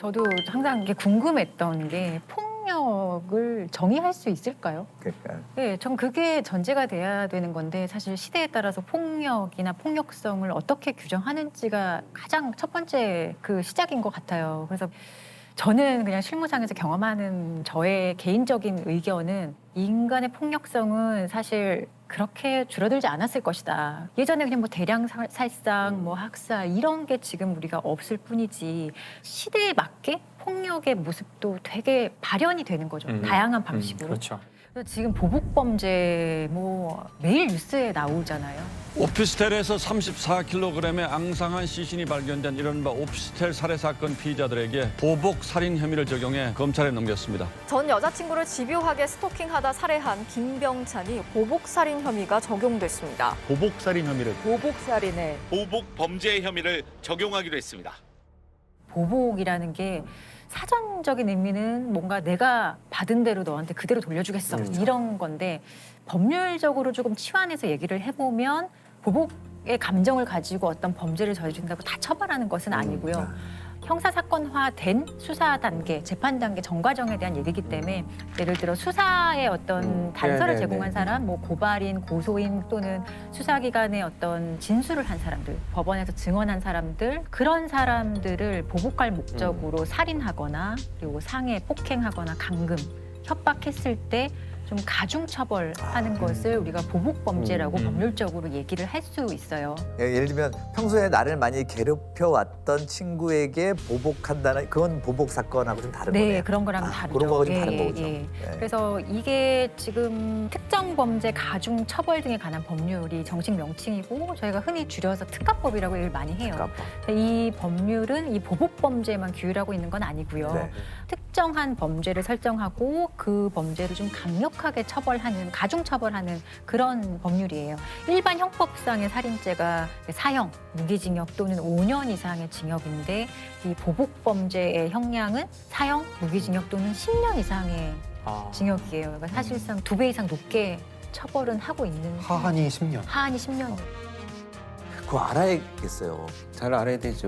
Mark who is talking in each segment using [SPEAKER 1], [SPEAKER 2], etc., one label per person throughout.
[SPEAKER 1] 저도 항상 이게 궁금했던 게 폭력을 정의할 수 있을까요?
[SPEAKER 2] 그러니까
[SPEAKER 1] 네, 전 그게 전제가 돼야 되는 건데 사실 시대에 따라서 폭력이나 폭력성을 어떻게 규정하는지가 가장 첫 번째 그 시작인 것 같아요. 그래서 저는 그냥 실무상에서 경험하는 저의 개인적인 의견은 인간의 폭력성은 사실 그렇게 줄어들지 않았을 것이다. 예전에 그냥 뭐 대량 살상, 뭐 학살 이런 게 지금 우리가 없을 뿐이지 시대에 맞게 폭력의 모습도 되게 발현이 되는 거죠. 다양한 방식으로.
[SPEAKER 3] 그렇죠.
[SPEAKER 1] 그래서 지금 보복 범죄 뭐 매일 뉴스에 나오잖아요.
[SPEAKER 4] 오피스텔에서 34kg의 앙상한 시신이 발견된 이른바 오피스텔 살해 사건 피의자들에게 보복 살인 혐의를 적용해 검찰에 넘겼습니다.
[SPEAKER 5] 전 여자친구를 집요하게 스토킹하다 살해한 김병찬이 보복살인 혐의가 적용됐습니다.
[SPEAKER 3] 보복살인 혐의를.
[SPEAKER 6] 보복살인에
[SPEAKER 7] 보복 범죄 혐의를 적용하기로 했습니다.
[SPEAKER 1] 보복이라는 게 사전적인 의미는 뭔가 내가 받은 대로 너한테 그대로 돌려주겠어 이런 건데 법률적으로 조금 치환해서 얘기를 해보면 보복의 감정을 가지고 어떤 범죄를 저지른다고 다 처벌하는 것은 아니고요. 형사사건화된 수사 단계, 재판 단계, 정과정에 대한 얘기이기 때문에 예를 들어 수사의 어떤 단서를 제공한 사람, 뭐 고발인, 고소인 또는 수사기관의 어떤 진술을 한 사람들, 법원에서 증언한 사람들 그런 사람들을 보복할 목적으로 살인하거나 그리고 상해, 폭행하거나 감금, 협박했을 때 좀 가중처벌하는 것을 우리가 보복범죄라고 법률적으로 얘기를 할 수 있어요.
[SPEAKER 2] 예를 들면 평소에 나를 많이 괴롭혀왔던 친구에게 보복한다는 그건 보복 사건하고 좀 다른
[SPEAKER 1] 네,
[SPEAKER 2] 거네요.
[SPEAKER 1] 그런 거랑 다르죠.
[SPEAKER 2] 그런 거하고 좀 다른 거죠.
[SPEAKER 1] 예.
[SPEAKER 2] 네.
[SPEAKER 1] 그래서 이게 지금 특정 범죄 가중 처벌 등에 관한 법률이 정식 명칭이고 저희가 흔히 줄여서 특가법이라고 얘기를 많이 해요.
[SPEAKER 2] 특가법.
[SPEAKER 1] 이 법률은 이 보복 범죄만 규율하고 있는 건 아니고요.
[SPEAKER 2] 네.
[SPEAKER 1] 특정한 범죄를 설정하고 그 범죄를 좀 강력하게 처벌하는 가중 처벌하는 그런 법률이에요. 일반 형법상의 살인죄가 사형, 무기징역 또는 5년 이상의 징역인데 이 보복 범죄의 형량은 사형, 무기징역 또는 10년 이상의 징역이에요. 그러니까 사실상 2배 이상 높게 처벌은 하고 있는
[SPEAKER 3] 하한이 10년.
[SPEAKER 1] 하한이 10년.
[SPEAKER 2] 그거 알아야겠어요.
[SPEAKER 8] 잘 알아야 되죠.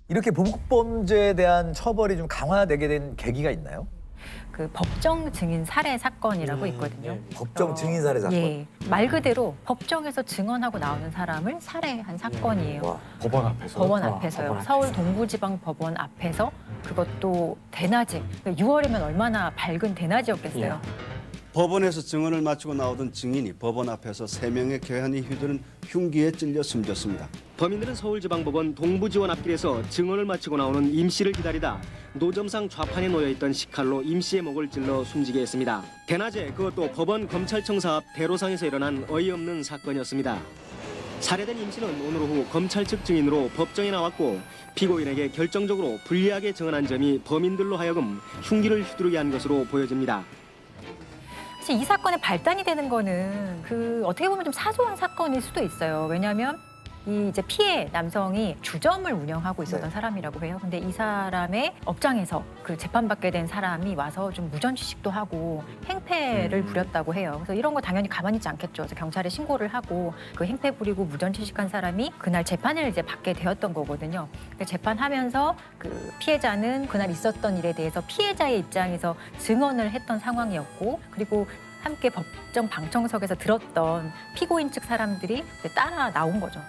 [SPEAKER 2] 이렇게 보복 범죄에 대한 처벌이 좀 강화되게 된 계기가 있나요?
[SPEAKER 1] 그 법정 증인 살해 사건이라고 있거든요.
[SPEAKER 2] 법정 증인 살해 사건.
[SPEAKER 1] 예, 말 그대로 법정에서 증언하고 나오는 사람을 살해한 사건이에요.
[SPEAKER 2] 와.
[SPEAKER 3] 법원 앞에서.
[SPEAKER 1] 법원 앞에서요.
[SPEAKER 3] 법원
[SPEAKER 1] 서울 동부지방법원 앞에서 그것도 대낮에 6월이면 얼마나 밝은 대낮이었겠어요.
[SPEAKER 9] 법원에서 증언을 마치고 나오던 증인이 법원 앞에서 3명의 괴한이 휘두른 흉기에 찔려 숨졌습니다.
[SPEAKER 10] 범인들은 서울지방법원 동부지원 앞길에서 증언을 마치고 나오는 임 씨를 기다리다 노점상 좌판에 놓여있던 식칼로 임 씨의 목을 찔러 숨지게 했습니다. 대낮에 그것도 법원 검찰청사 앞 대로상에서 일어난 어이없는 사건이었습니다. 살해된 임 씨는 오늘 오후 검찰 측 증인으로 법정에 나왔고 피고인에게 결정적으로 불리하게 증언한 점이 범인들로 하여금 흉기를 휘두르게 한 것으로 보여집니다.
[SPEAKER 1] 사실 이 사건의 발단이 되는 거는 그 어떻게 보면 좀 사소한 사건일 수도 있어요. 왜냐하면 이 이제 피해 남성이 주점을 운영하고 있었던 사람이라고 해요. 근데 이 사람의 업장에서 그 재판받게 된 사람이 와서 좀 무전취식도 하고 행패를 부렸다고 해요. 그래서 이런 거 당연히 가만히 있지 않겠죠. 그래서 경찰에 신고를 하고 그 행패 부리고 무전취식한 사람이 그날 재판을 이제 받게 되었던 거거든요. 재판하면서 그 피해자는 그날 있었던 일에 대해서 피해자의 입장에서 증언을 했던 상황이었고 그리고 함께 법정 방청석에서 들었던 피고인 측 사람들이 따라 나온 거죠.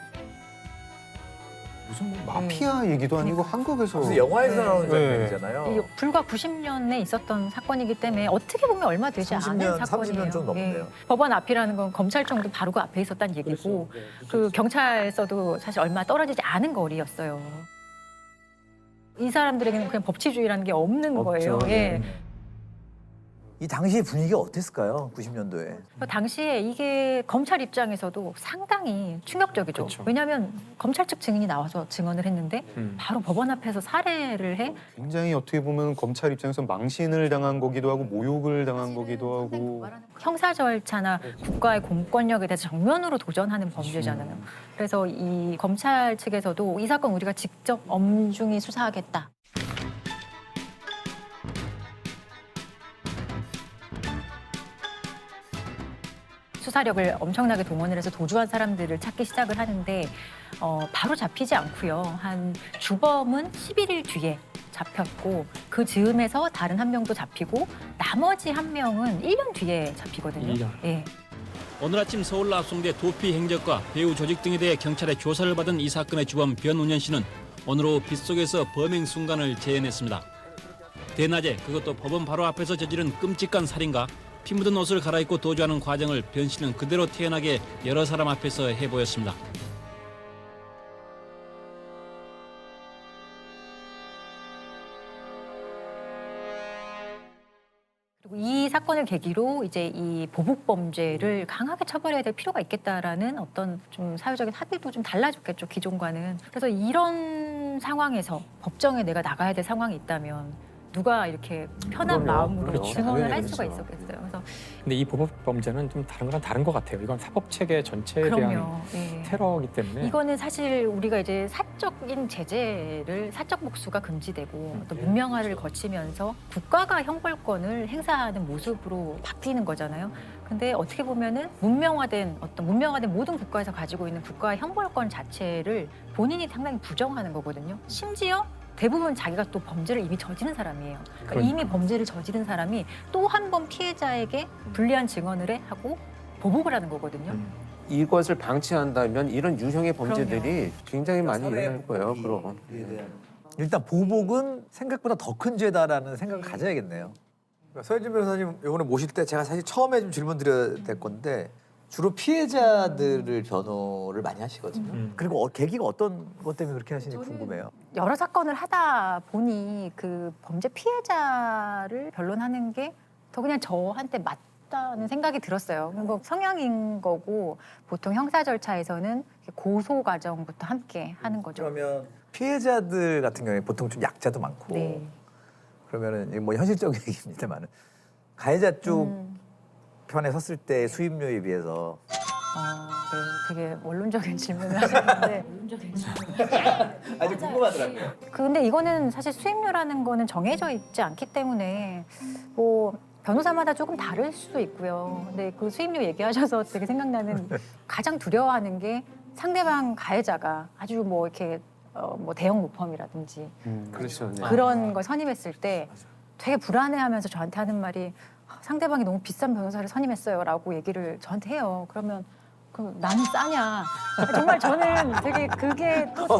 [SPEAKER 3] 무슨 뭐 마피아 얘기도 아니고 한국에서.
[SPEAKER 2] 무슨 영화에서
[SPEAKER 1] 네.
[SPEAKER 2] 나오는
[SPEAKER 3] 네.
[SPEAKER 2] 장면이잖아요.
[SPEAKER 1] 이 불과 90년에 있었던 사건이기 때문에 어떻게 보면 얼마 되지
[SPEAKER 2] 30년,
[SPEAKER 1] 않은 사건이에요.
[SPEAKER 2] 30년 좀 넘네요.
[SPEAKER 1] 예. 법원 앞이라는 건 검찰청도 바로 그 앞에 있었다는 얘기고 그 경찰서도 사실 얼마 떨어지지 않은 거리였어요. 이 사람들에게는 그냥 법치주의라는 게 없는 거예요. 예.
[SPEAKER 2] 이 당시 분위기가 어땠을까요? 90년도에.
[SPEAKER 1] 당시에 이게 검찰 입장에서도 상당히 충격적이죠.
[SPEAKER 3] 그쵸.
[SPEAKER 1] 왜냐하면 검찰 측 증인이 나와서 증언을 했는데 바로 법원 앞에서 살해를 해.
[SPEAKER 3] 굉장히 어떻게 보면 검찰 입장에서 망신을 당한 거기도 하고 모욕을 당한 거기도 하고.
[SPEAKER 1] 형사 절차나 국가의 공권력에 대해서 정면으로 도전하는 범죄잖아요. 그래서 이 검찰 측에서도 이 사건 우리가 직접 엄중히 수사하겠다. 수사력을 엄청나게 동원을 해서 도주한 사람들을 찾기 시작을 하는데 바로 잡히지 않고요. 한 주범은 11일 뒤에 잡혔고 그 즈음에서 다른 한 명도 잡히고 나머지 한 명은 1년 뒤에 잡히거든요.
[SPEAKER 6] 1년.
[SPEAKER 1] 예.
[SPEAKER 6] 오늘 아침 서울로 압송돼 도피 행적과 배후 조직 등에 대해 경찰의 조사를 받은 이 사건의 주범 변운현 씨는 오늘 오후 빗속에서 범행 순간을 재현했습니다. 대낮에 그것도 법원 바로 앞에서 저지른 끔찍한 살인과 피 묻은 옷을 갈아입고 도주하는 과정을 변 씨는 그대로 태연하게 여러 사람 앞에서 해보였습니다.
[SPEAKER 1] 그리고 이 사건을 계기로 이제 이 보복 범죄를 강하게 처벌해야 될 필요가 있겠다라는 어떤 좀 사회적인 합의도 좀 달라졌겠죠, 기존과는. 그래서 이런 상황에서 법정에 내가 나가야 될 상황이 있다면 누가 이렇게 편한
[SPEAKER 6] 그럼요.
[SPEAKER 1] 마음으로
[SPEAKER 6] 그렇죠.
[SPEAKER 1] 증언을 할
[SPEAKER 6] 당연히
[SPEAKER 1] 수가
[SPEAKER 6] 그렇죠.
[SPEAKER 1] 있었겠어요. 그래서
[SPEAKER 8] 근데 이 보복 범죄는 좀 다른 거랑 다른 것 같아요. 이건 사법 체계 전체에 대한
[SPEAKER 1] 그럼요. 예.
[SPEAKER 8] 테러이기 때문에
[SPEAKER 1] 이거는 사실 우리가 이제 사적인 제재를 사적 복수가 금지되고 또 문명화를 거치면서 국가가 형벌권을 행사하는 모습으로 바뀌는 거잖아요. 근데 어떻게 보면은 문명화된 모든 국가에서 가지고 있는 국가의 형벌권 자체를 본인이 상당히 부정하는 거거든요. 심지어 대부분 자기가 또 범죄를 이미 저지른 사람이에요. 그러니까 이미 범죄를 저지른 사람이 또 한 번 피해자에게 불리한 증언을 하고 보복을 하는 거거든요.
[SPEAKER 11] 이것을 방치한다면 이런 유형의 범죄들이 굉장히 많이 일어날 거예요. 그럼.
[SPEAKER 2] 일단 보복은 생각보다 더 큰 죄다라는 생각을 가져야겠네요. 그러니까 서혜진 변호사님 이번에 모실 때 제가 사실 처음에 좀 질문 드려야 될 건데 주로 피해자들을 변호를 많이 하시거든요. 그리고 계기가 어떤 것 때문에 그렇게 하시는지 궁금해요.
[SPEAKER 1] 여러 사건을 하다 보니 그 범죄 피해자를 변론하는 게 더 그냥 저한테 맞다는 생각이 들었어요. 뭐 성향인 거고 보통 형사 절차에서는 고소 과정부터 함께 하는 거죠.
[SPEAKER 2] 그러면 피해자들 같은 경우에 보통 좀 약자도 많고
[SPEAKER 1] 네.
[SPEAKER 2] 그러면은 뭐 현실적인 얘기입니다만은 가해자 쪽 편에 섰을 때 수입료에 비해서
[SPEAKER 1] 네, 되게 원론적인 질문을 하셨는데
[SPEAKER 2] 아주 궁금하더라고요.
[SPEAKER 1] 근데 이거는 사실 수입료라는 거는 정해져 있지 않기 때문에 뭐 변호사마다 조금 다를 수도 있고요. 근데 그 수입료 얘기하셔서 되게 생각나는 가장 두려워하는 게 상대방 가해자가 아주 뭐 이렇게 뭐 대형 모범이라든지
[SPEAKER 11] 그렇죠. 네.
[SPEAKER 1] 그런 걸 선임했을 때 되게 불안해하면서 저한테 하는 말이 상대방이 너무 비싼 변호사를 선임했어요라고 얘기를 저한테 해요. 그러면 나는 싸냐? 정말 저는 되게 그게 또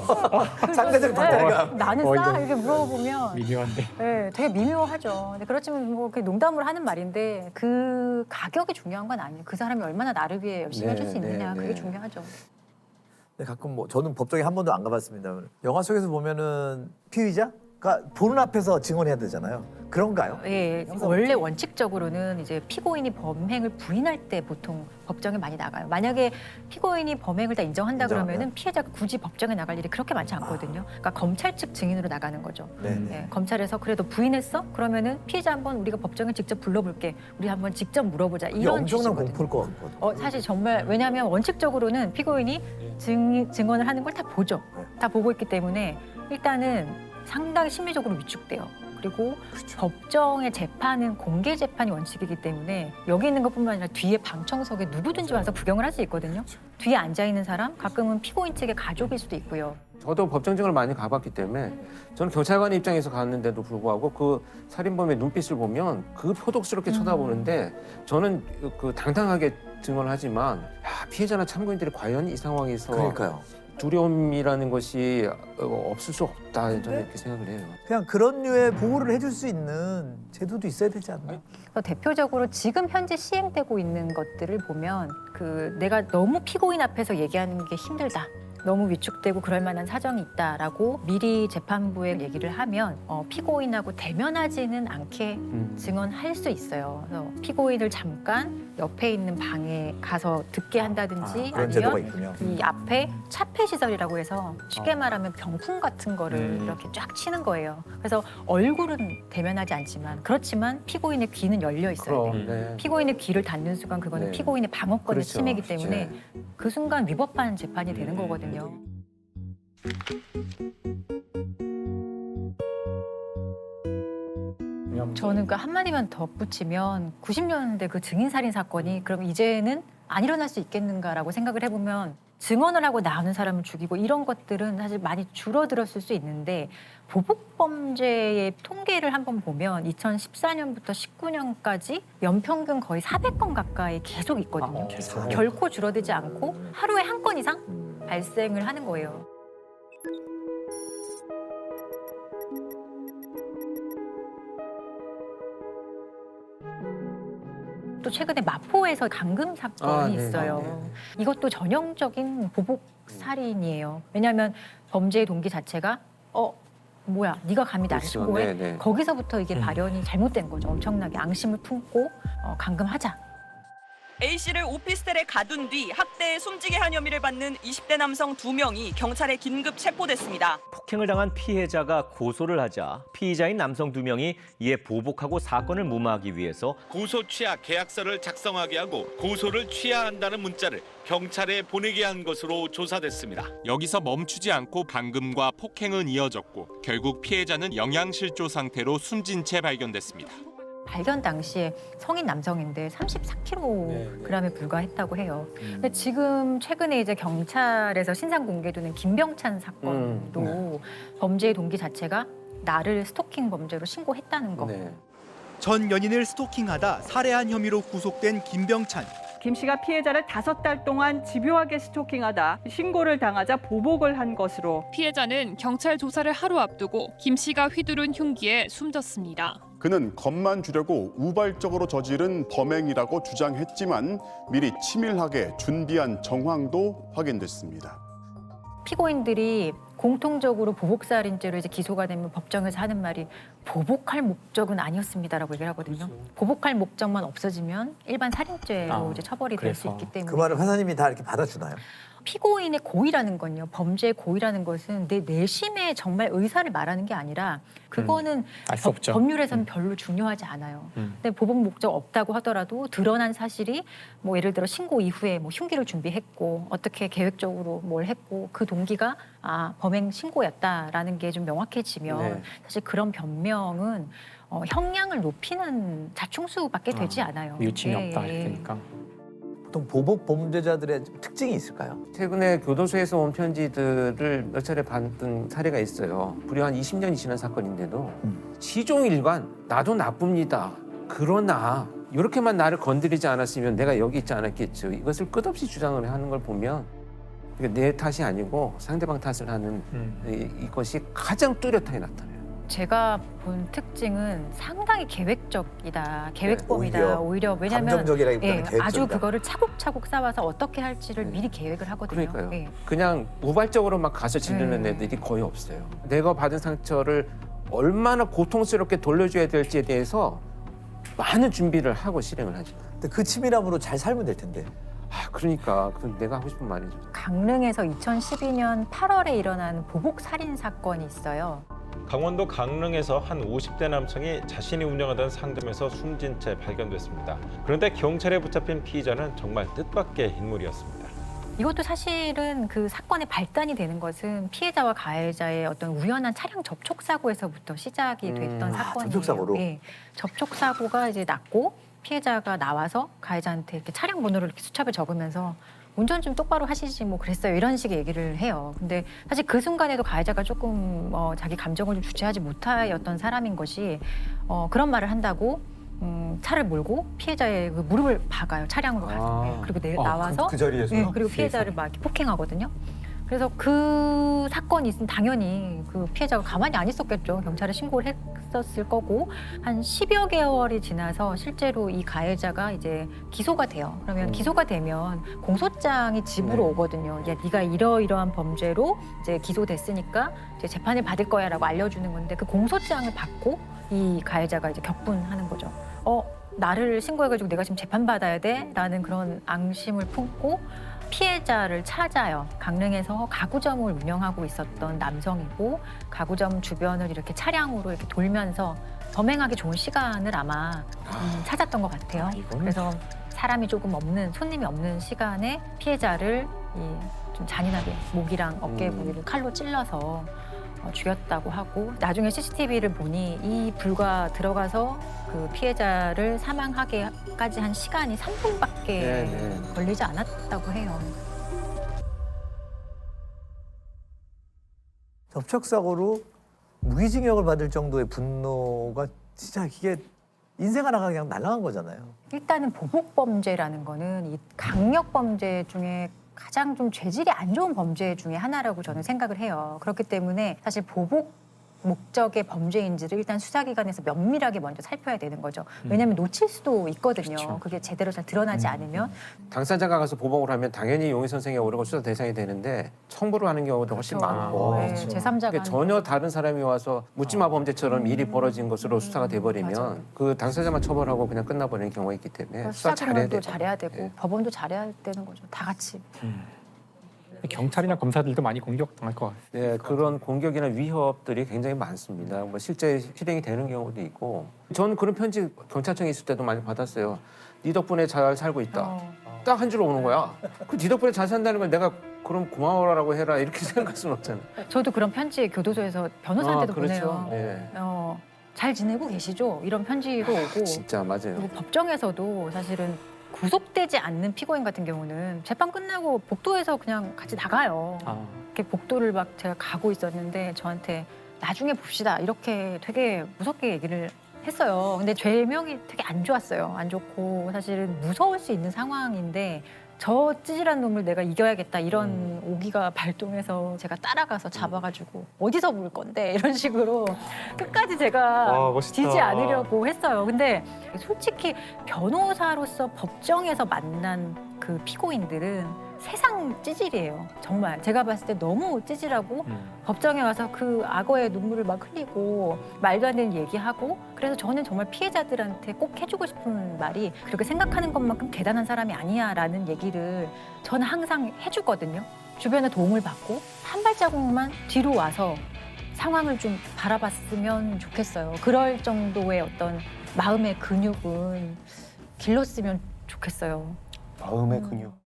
[SPEAKER 2] 상대적 박탈감.
[SPEAKER 1] 나는 싸? 이렇게 물어보면
[SPEAKER 8] 미묘한데.
[SPEAKER 1] 네, 되게 미묘하죠. 근데 그렇지만 뭐 농담으로 하는 말인데 그 가격이 중요한 건 아니에요. 그 사람이 얼마나 나를 위해 열심히 해줄 수 있느냐 그게 중요하죠.
[SPEAKER 2] 근데 가끔 뭐 저는 법정에 한 번도 안 가봤습니다만 영화 속에서 보면은 피의자가 보는 앞에서 증언해야 되잖아요. 그런가요?
[SPEAKER 1] 예, 원래 원칙적으로는 이제 피고인이 범행을 부인할 때 보통 법정에 많이 나가요. 만약에 피고인이 범행을 다 인정한다 그러면은 피해자가 굳이 법정에 나갈 일이 그렇게 많지 않거든요. 그러니까 검찰 측 증인으로 나가는 거죠. 예, 검찰에서 그래도 부인했어? 그러면은 피해자 한번 우리가 법정에 직접 불러볼게. 우리 한번 직접 물어보자.
[SPEAKER 2] 이게
[SPEAKER 1] 이런
[SPEAKER 2] 엄청난
[SPEAKER 1] 취지거든요.
[SPEAKER 2] 공포일 것 같거든요.
[SPEAKER 1] 사실 정말 왜냐하면 원칙적으로는 피고인이 증언을 하는 걸 다 보죠. 다 보고 있기 때문에 일단은 상당히 심리적으로 위축돼요. 그리고 법정의 재판은 공개 재판이 원칙이기 때문에 여기 있는 것뿐만 아니라 뒤에 방청석에 누구든지 와서 구경을 할 수 있거든요. 뒤에 앉아 있는 사람 가끔은 피고인 측의 가족일 수도 있고요.
[SPEAKER 11] 저도 법정증을 많이 가봤기 때문에 저는 경찰관 입장에서 갔는데도 불구하고 그 살인범의 눈빛을 보면 그 표독스럽게 쳐다보는데 저는 그 당당하게 증언하지만 피해자나 참고인들이 과연 이 상황에서
[SPEAKER 2] 그러니까요.
[SPEAKER 11] 두려움이라는 것이 없을 수 없다 저는 이렇게 생각을 해요.
[SPEAKER 2] 그냥 그런 류의 보호를 해줄 수 있는 제도도 있어야 되지 않나?
[SPEAKER 1] 대표적으로 지금 현재 시행되고 있는 것들을 보면 내가 너무 피고인 앞에서 얘기하는 게 힘들다. 너무 위축되고 그럴 만한 사정이 있다라고 미리 재판부에 얘기를 하면 피고인하고 대면하지는 않게 증언할 수 있어요. 그래서 피고인을 잠깐 옆에 있는 방에 가서 듣게 한다든지
[SPEAKER 2] 그런 제도가
[SPEAKER 1] 아니면
[SPEAKER 2] 있군요.
[SPEAKER 1] 이 앞에 차폐 시설이라고 해서 쉽게 말하면 병풍 같은 거를 이렇게 쫙 치는 거예요. 그래서 얼굴은 대면하지 않지만 그렇지만 피고인의 귀는 열려 있어야 돼요.
[SPEAKER 11] 네.
[SPEAKER 1] 피고인의 귀를 닫는 순간 그거는
[SPEAKER 11] 네.
[SPEAKER 1] 피고인의 방어권의
[SPEAKER 11] 그렇죠.
[SPEAKER 1] 침해이기 때문에 그 순간 위법한 재판이 되는 거거든요. 저는 그 한마디만 덧붙이면 90년대 그 증인살인 사건이 그럼 이제는 안 일어날 수 있겠는가라고 생각을 해보면 증언을 하고 나오는 사람을 죽이고 이런 것들은 사실 많이 줄어들었을 수 있는데 보복 범죄의 통계를 한번 보면 2014년부터 19년까지 연평균 거의 400건 가까이 계속 있거든요. 결코 줄어들지 않고 하루에 한 건 이상 발생을 하는 거예요. 또 최근에 마포에서 감금 사건이 있어요. 이것도 전형적인 보복 살인이에요. 왜냐하면 범죄의 동기 자체가 뭐야 네가 감히 나를
[SPEAKER 11] 그렇죠.
[SPEAKER 1] 신고해?
[SPEAKER 11] 네네.
[SPEAKER 1] 거기서부터 이게 발현이 잘못된 거죠. 엄청나게 앙심을 품고 감금하자.
[SPEAKER 12] A씨를 오피스텔에 가둔 뒤 학대에 숨지게 한 혐의를 받는 20대 남성 2명이 경찰에 긴급 체포됐습니다.
[SPEAKER 13] 폭행을 당한 피해자가 고소를 하자 피의자인 남성 2명이 이에 보복하고 사건을 무마하기 위해서
[SPEAKER 7] 고소 취하 계약서를 작성하게 하고 고소를 취하한다는 문자를 경찰에 보내게 한 것으로 조사됐습니다.
[SPEAKER 14] 여기서 멈추지 않고 감금과 폭행은 이어졌고 결국 피해자는 영양실조 상태로 숨진 채 발견됐습니다.
[SPEAKER 1] 발견 당시에 성인 남성인데 34kg에 불과했다고 해요. 근데 지금 최근에 이제 경찰에서 신상 공개되는 김병찬 사건도 범죄의 동기 자체가 나를 스토킹 범죄로 신고했다는 거.
[SPEAKER 15] 전 연인을 스토킹하다 살해한 혐의로 구속된 김병찬.
[SPEAKER 16] 김 씨가 피해자를 5달 동안 집요하게 스토킹하다 신고를 당하자 보복을 한 것으로
[SPEAKER 17] 피해자는 경찰 조사를 하루 앞두고 김 씨가 휘두른 흉기에 숨졌습니다.
[SPEAKER 18] 그는 겁만 주려고 우발적으로 저지른 범행이라고 주장했지만 미리 치밀하게 준비한 정황도 확인됐습니다.
[SPEAKER 1] 피고인들이 공통적으로 보복살인죄로 이제 기소가 되면 법정에서 하는 말이 보복할 목적은 아니었습니다라고 얘기를 하거든요. 보복할 목적만 없어지면 일반 살인죄로 이제 처벌이 될 수 있기 때문에.
[SPEAKER 2] 그 말을 판사님이 다 이렇게 받아주나요?
[SPEAKER 1] 피고인의 고의라는 건요. 범죄의 고의라는 것은 내 내심의 정말 의사를 말하는 게 아니라 그거는
[SPEAKER 8] 알 수 없죠.
[SPEAKER 1] 법률에서는 별로 중요하지 않아요. 근데 보복 목적 없다고 하더라도 드러난 사실이 뭐 예를 들어 신고 이후에 뭐 흉기를 준비했고 어떻게 계획적으로 뭘 했고 그 동기가 범행 신고였다라는 게 좀 명확해지면 사실 그런 변명은 형량을 높이는 자충수밖에 되지 않아요.
[SPEAKER 8] 미우침이 없다 이러니까.
[SPEAKER 2] 보통 보복 범죄자들의 특징이 있을까요?
[SPEAKER 11] 최근에 교도소에서 온 편지들을 몇 차례 받은 사례가 있어요. 무려 한 20년이 지난 사건인데도 시종일관 나도 나쁩니다. 그러나 이렇게만 나를 건드리지 않았으면 내가 여기 있지 않았겠죠. 이것을 끝없이 주장을 하는 걸 보면 내 탓이 아니고 상대방 탓을 하는 이것이 가장 뚜렷하게 나타나요.
[SPEAKER 1] 제가 본 특징은 상당히 계획적이다, 계획범이다. 오히려 왜냐하면
[SPEAKER 2] 감정적이라기보다는 계획적이다.
[SPEAKER 1] 아주 그거를 차곡차곡 쌓아서 어떻게 할지를 미리 계획을 하거든요.
[SPEAKER 11] 그러니까요. 그냥 우발적으로 막 가서 지르는 애들이 거의 없어요. 내가 받은 상처를 얼마나 고통스럽게 돌려줘야 될지에 대해서 많은 준비를 하고 실행을 하죠.
[SPEAKER 2] 근데 그 치밀함으로 잘 살면 될 텐데.
[SPEAKER 11] 그러니까 그건 내가 하고 싶은 말이죠.
[SPEAKER 1] 강릉에서 2012년 8월에 일어난 보복 살인 사건이 있어요.
[SPEAKER 19] 강원도 강릉에서 한 50대 남성이 자신이 운영하던 상점에서 숨진 채 발견됐습니다. 그런데 경찰에 붙잡힌 피의자는 정말 뜻밖의 인물이었습니다.
[SPEAKER 1] 이것도 사실은 그 사건의 발단이 되는 것은 피해자와 가해자의 어떤 우연한 차량 접촉 사고에서부터 시작이 됐던 사건이에요.
[SPEAKER 2] 접촉 사고로?
[SPEAKER 1] 네, 접촉 사고가 이제 났고 피해자가 나와서 가해자한테 이렇게 차량 번호를 이렇게 수첩에 적으면서 운전 좀 똑바로 하시지 뭐 그랬어요 이런 식의 얘기를 해요. 근데 사실 그 순간에도 가해자가 조금 자기 감정을 좀 주체하지 못하였던 사람인 것이 그런 말을 한다고 차를 몰고 피해자의 그 무릎을 박아요 차량으로 가서. 그리고 나와서
[SPEAKER 2] 그 자리에서
[SPEAKER 1] 그리고 피해자를 막 이렇게 폭행하거든요. 그래서 그 사건이 있으면 당연히 그 피해자가 가만히 안 있었겠죠. 경찰에 신고를 했었을 거고 한 10여 개월이 지나서 실제로 이 가해자가 이제 기소가 돼요. 그러면 기소가 되면 공소장이 집으로 오거든요. 야, 네가 이러이러한 범죄로 이제 기소됐으니까 이제 재판을 받을 거야라고 알려주는 건데 그 공소장을 받고 이 가해자가 이제 격분하는 거죠. 나를 신고해가지고 내가 지금 재판 받아야 돼라는 그런 앙심을 품고 피해자를 찾아요. 강릉에서 가구점을 운영하고 있었던 남성이고 가구점 주변을 이렇게 차량으로 이렇게 돌면서 범행하기 좋은 시간을 아마 찾았던 것 같아요. 그래서 사람이 조금 없는 손님이 없는 시간에 피해자를 좀 잔인하게 목이랑 어깨 부위를 칼로 찔러서 죽였다고 하고 나중에 CCTV를 보니 이 불과 들어가서 그 피해자를 사망하게까지 한 시간이 3분밖에 걸리지 않았다고 해요.
[SPEAKER 2] 접촉사고로 무기징역을 받을 정도의 분노가 진짜 이게 인생 하나가 그냥 날아간 거잖아요.
[SPEAKER 1] 일단은 보복범죄라는 거는 이 강력범죄 중에 가장 좀 죄질이 안 좋은 범죄 중에 하나라고 저는 생각을 해요. 그렇기 때문에 사실 보복 목적의 범죄인지를 일단 수사기관에서 면밀하게 먼저 살펴야 되는 거죠. 왜냐하면 놓칠 수도 있거든요.
[SPEAKER 11] 그렇죠.
[SPEAKER 1] 그게 제대로 잘 드러나지 않으면.
[SPEAKER 11] 당사자가 가서 보복을 하면 당연히 용의선생의 오류가 수사 대상이 되는데 청부를 하는 경우도 훨씬 많고
[SPEAKER 1] 네, 제3자가
[SPEAKER 11] 전혀 다른 사람이 와서 묻지마 범죄처럼 일이 벌어진 것으로 수사가 돼버리면 그 당사자만 처벌하고 그냥 끝나버리는 경우가 있기 때문에 수사 잘해야
[SPEAKER 1] 수사기관도
[SPEAKER 11] 돼요.
[SPEAKER 1] 잘해야 되고 법원도 잘해야 되는 거죠. 다 같이.
[SPEAKER 8] 경찰이나 검사들도 많이 공격당할 것 같아요.
[SPEAKER 11] 네, 그런 공격이나 위협들이 굉장히 많습니다. 뭐 실제 실행이 되는 경우도 있고, 전 그런 편지 경찰청에 있을 때도 많이 받았어요. 네 덕분에 잘 살고 있다. 딱 한 줄 오는 거야. 그 네 덕분에 잘 산다는 걸 내가 그럼 고마워라고 해라 이렇게 생각할 수는 없잖아요.
[SPEAKER 1] 저도 그런 편지 교도소에서 변호사한테도
[SPEAKER 11] 그렇죠.
[SPEAKER 1] 보내요.
[SPEAKER 11] 네.
[SPEAKER 1] 잘 지내고 계시죠? 이런 편지도 오고.
[SPEAKER 11] 진짜 맞아요.
[SPEAKER 1] 그리고 법정에서도 사실은 구속되지 않는 피고인 같은 경우는 재판 끝나고 복도에서 그냥 같이 나가요. 이렇게 복도를 막 제가 가고 있었는데 저한테 나중에 봅시다 이렇게 되게 무섭게 얘기를 했어요. 근데 죄명이 되게 안 좋았어요. 안 좋고 사실은 무서울 수 있는 상황인데 저 찌질한 놈을 내가 이겨야겠다 이런 오기가 발동해서 제가 따라가서 잡아가지고 어디서 물 건데 이런 식으로 끝까지 제가 지지 않으려고 했어요. 근데 솔직히 변호사로서 법정에서 만난 그 피고인들은 세상 찌질이에요. 정말 제가 봤을 때 너무 찌질하고 법정에 와서 그 악어의 눈물을 막 흘리고 말도 안 되는 얘기하고 그래서 저는 정말 피해자들한테 꼭 해주고 싶은 말이 그렇게 생각하는 것만큼 대단한 사람이 아니야 라는 얘기를 저는 항상 해주거든요. 주변에 도움을 받고 한 발자국만 뒤로 와서 상황을 좀 바라봤으면 좋겠어요. 그럴 정도의 어떤 마음의 근육은 길렀으면 좋겠어요.
[SPEAKER 3] 마음의 근육.